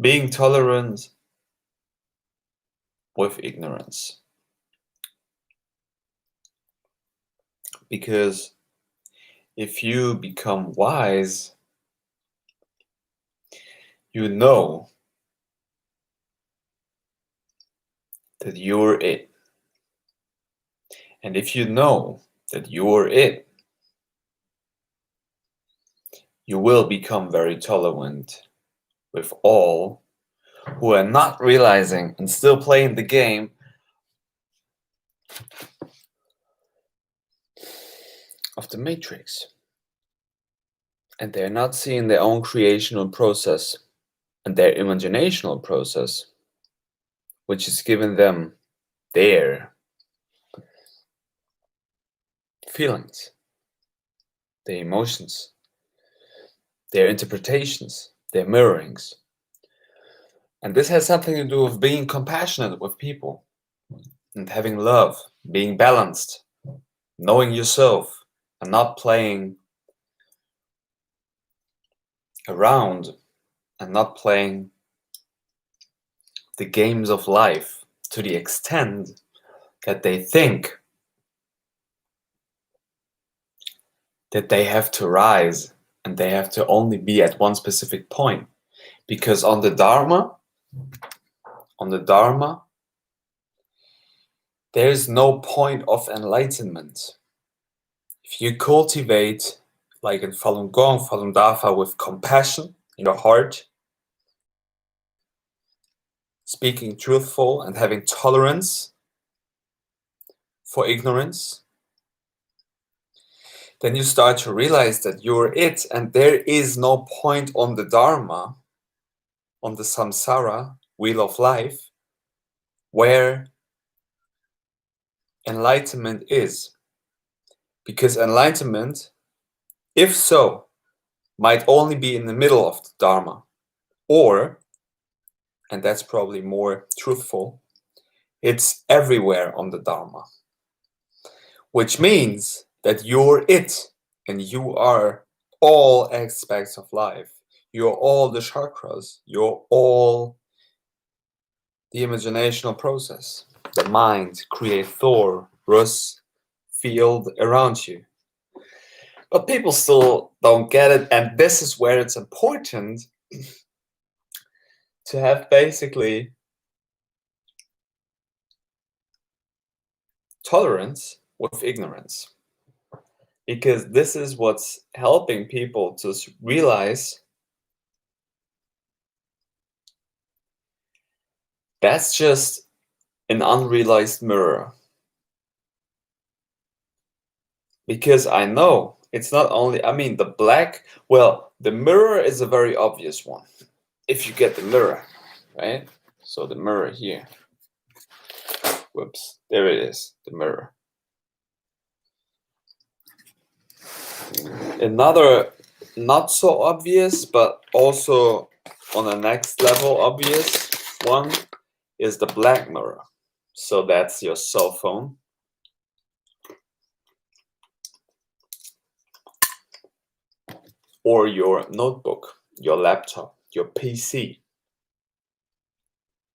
Being tolerant with ignorance. Because if you become wise, you know that you're it. And if you know that you're it, you will become very tolerant with all who are not realizing and still playing the game of the Matrix. And they're not seeing their own creational process and their imaginational process, which is giving them their feelings, their emotions, their interpretations, their mirrorings. And this has something to do with being compassionate with people and having love, being balanced, knowing yourself and not playing around and not playing the games of life to the extent that they think that they have to rise and they have to only be at one specific point. Because on the Dharma, there is no point of enlightenment. If you cultivate, like in Falun Gong, Falun Dafa, with compassion in your heart, speaking truthful and having tolerance for ignorance, then you start to realize that you're it, and there is no point on the Dharma, on the samsara, wheel of life, where enlightenment is. Because enlightenment, if so, might only be in the middle of the Dharma, or, and that's probably more truthful, it's everywhere on the Dharma. Which means that you're it, and you are all aspects of life. You're all the chakras. You're all the imaginational process. The mind, creator, Rus, field around you. But people still don't get it, and this is where it's important to have basically tolerance with ignorance. Because this is what's helping people to realize that's just an unrealized mirror. Because I know it's not only, the black, well, the mirror is a very obvious one. If you get the mirror, right? So the mirror here. Whoops, there it is, the mirror. Another not so obvious, but also on the next level obvious one is the black mirror. So that's your cell phone. Or your notebook, your laptop, your PC.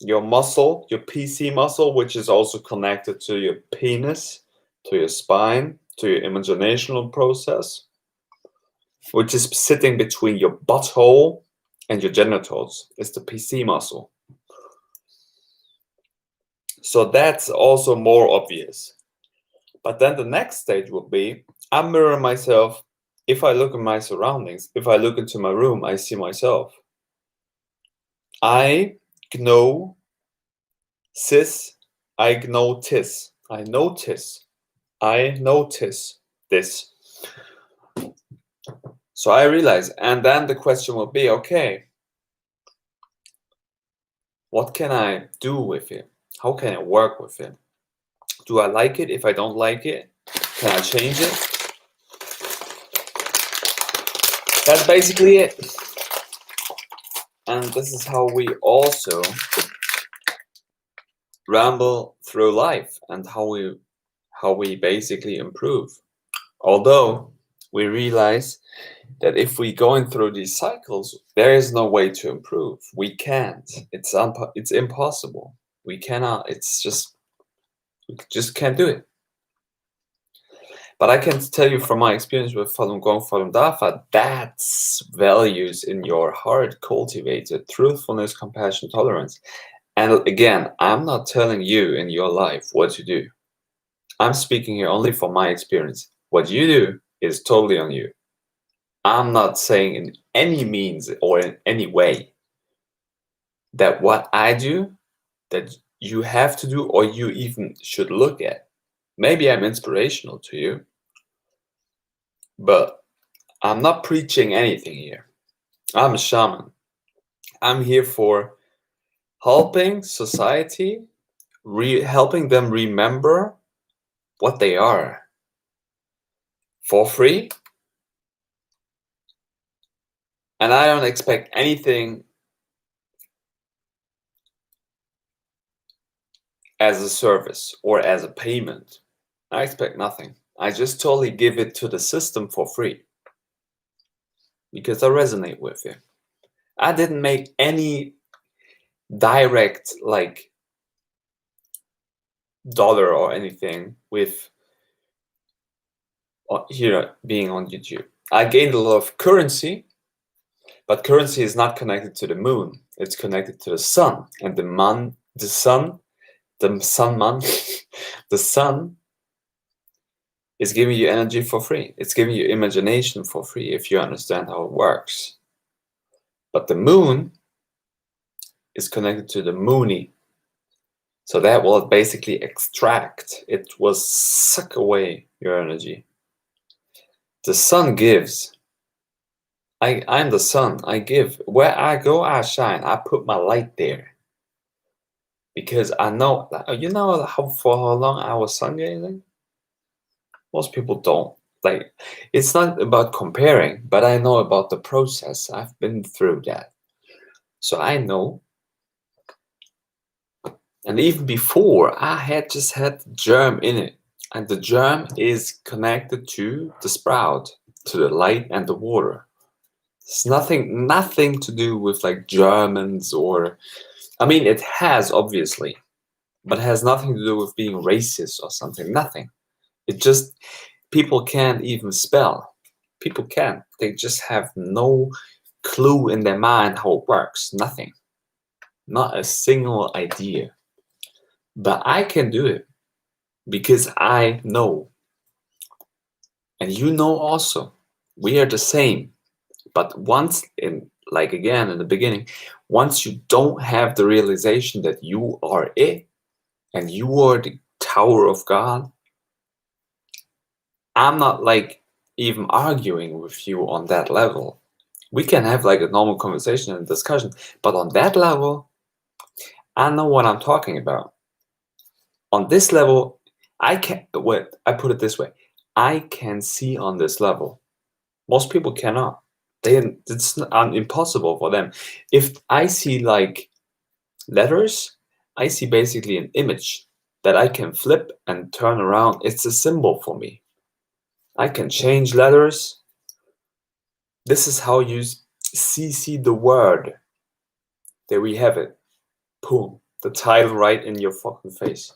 Your muscle, your PC muscle, which is also connected to your penis, to your spine, to your imaginational process, which is sitting between your butthole and your genitals, is the PC muscle. So that's also more obvious. But then the next stage would be, I mirror myself. If I look at my surroundings, if I look into my room, I see myself. I know cis, I notice. I notice. I notice this. So I realize, and then the question will be, okay, what can I do with it? How can I work with it? Do I like it? If I don't like it, can I change it? That's basically it. And this is how we also ramble through life and how we basically improve. Although we realize that if we going through these cycles, there is no way to improve. We can't. It's impossible. We cannot. We just can't do it. But I can tell you from my experience with Falun Gong, Falun Dafa, that's values in your heart cultivated: truthfulness, compassion, tolerance. And again, I'm not telling you in your life what to do. I'm speaking here only from my experience. What you do is totally on you. I'm not saying in any means or in any way that what I do, that you have to do or you even should look at. Maybe I'm inspirational to you, but I'm not preaching anything here. I'm a shaman. I'm here for helping society, helping them remember what they are for free. And I don't expect anything as a service or as a payment. I expect nothing. I just totally give it to the system for free because I resonate with it. I didn't make any direct dollar or anything with here being on YouTube. I gained a lot of currency, but currency is not connected to the moon. It's connected to the sun, and the sun is giving you energy for free. It's giving you imagination for free if you understand how it works. But the moon is connected to the moony. So that will basically extract, it will suck away your energy. The sun gives. I'm the sun, I give. Where I go, I shine. I put my light there. Because I know, you know for how long I was sun gazing? Most people don't. It's not about comparing, but I know about the process. I've been through that. So I know. And even before, I had just had the germ in it. And the germ is connected to the sprout, to the light and the water. It's nothing to do with Germans or, I mean, it has obviously, but it has nothing to do with being racist or something. Nothing. It just, people can't even spell. People can't. They just have no clue in their mind how it works. Nothing. Not a single idea. But I can do it because I know. And you know also. We are the same. But once again in the beginning, once you don't have the realization that you are it and you are the tower of God, I'm not even arguing with you on that level. We can have a normal conversation and discussion, but on that level, I know what I'm talking about. On this level, I put it this way, I can see on this level. Most people cannot. It's impossible for them. If I see letters, I see basically an image that I can flip and turn around. It's a symbol for me. I can change letters. This is how you see the word. There we have it. Boom. The title right in your fucking face.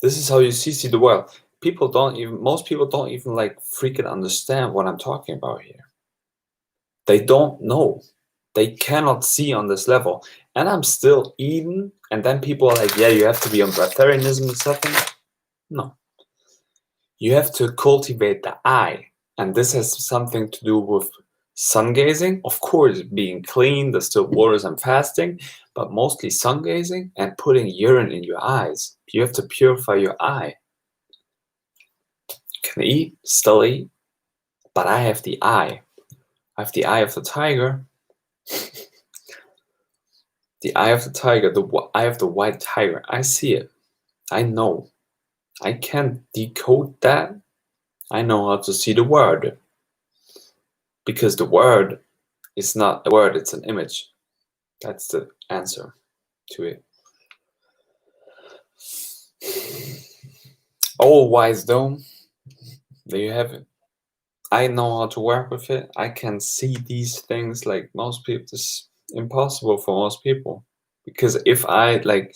This is how you see the world. Most people don't even freaking understand what I'm talking about here. They don't know. They cannot see on this level. And I'm still eating. And then people are like, yeah, you have to be on breatharianism and stuff. No. You have to cultivate the eye. And this has something to do with sun gazing. Of course, being clean, the still waters and fasting. But mostly sun gazing and putting urine in your eyes. You have to purify your eye. You can eat, still eat. But I have the eye. I have the eye of the tiger. The eye of the tiger, the eye of the white tiger. I see it. I know. I can't decode that. I know how to see the word. Because the word is not a word, it's an image. That's the answer to it. All wise dome. There you have it. I know how to work with it. I can see these things like most people. It's impossible for most people, because if I like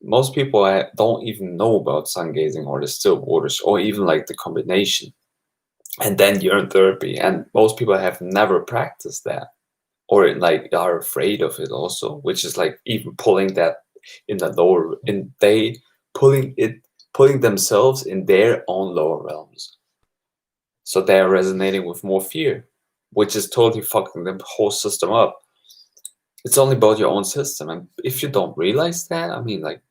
most people, I don't even know about sun gazing or the still waters or even like the combination. And then you're in therapy, and most people have never practiced that, or like are afraid of it also, which is like even pulling that in the lower, in they pulling themselves in their own lower realms. So they are resonating with more fear, which is totally fucking the whole system up. It's only about your own system, and if you don't realize that, I mean, like,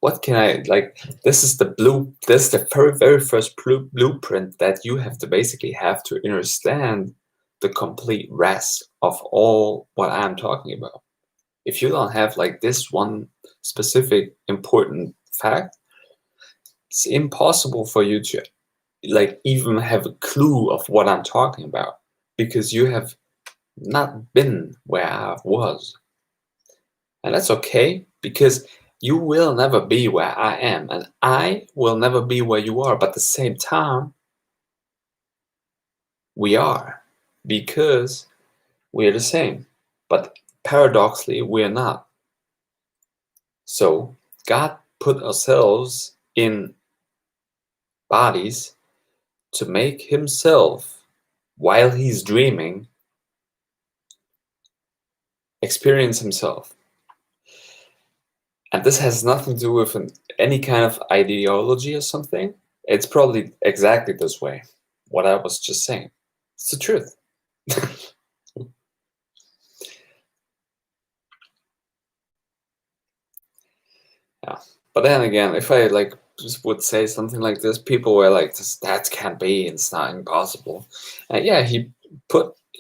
what can I like? This is the very first blueprint that you have to basically have to understand the complete rest of all what I'm talking about. If you don't have like this one specific important fact, it's impossible for you to like even have a clue of what I'm talking about, because you have not been where I was. And that's okay, because you will never be where I am, and I will never be where you are. But at the same time, we are, because we are the same. But paradoxically, we are not. So God put ourselves in bodies to make himself, while he's dreaming, experience himself. And this has nothing to do with any kind of ideology or something. It's probably exactly this way, what I was just saying. It's the truth. Yeah. But then again, if I like just would say something like this, people were like, that can't be, it's not impossible. And yeah, he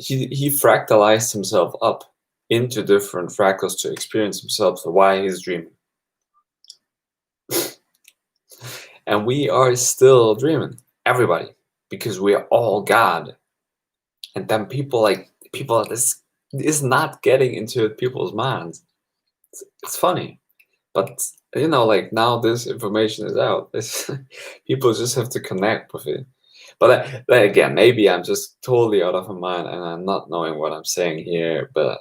fractalized himself up into different fractals to experience himself, so why he's dreaming. And we are still dreaming, everybody, because we are all God. And then people this is not getting into people's minds. It's funny, but you know, like now this information is out. People just have to connect with it. But then again, maybe I'm just totally out of my mind and I'm not knowing what I'm saying here. But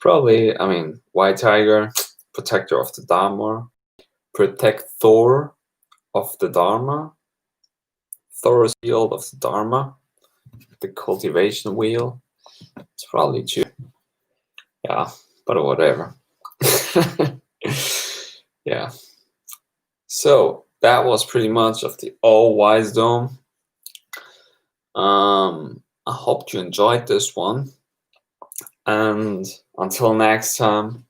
probably, I mean, white tiger, protector of the Dharma, protector of the Dharma, Thoros field of the Dharma, the cultivation wheel. It's probably true. Yeah, but whatever. Yeah. So that was pretty much of the All Wise Dome. I hope you enjoyed this one. And until next time,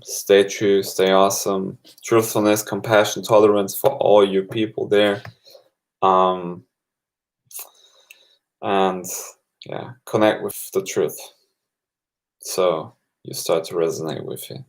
stay true, stay awesome. Truthfulness, compassion, tolerance for all you people there. And yeah, connect with the truth. So you start to resonate with it.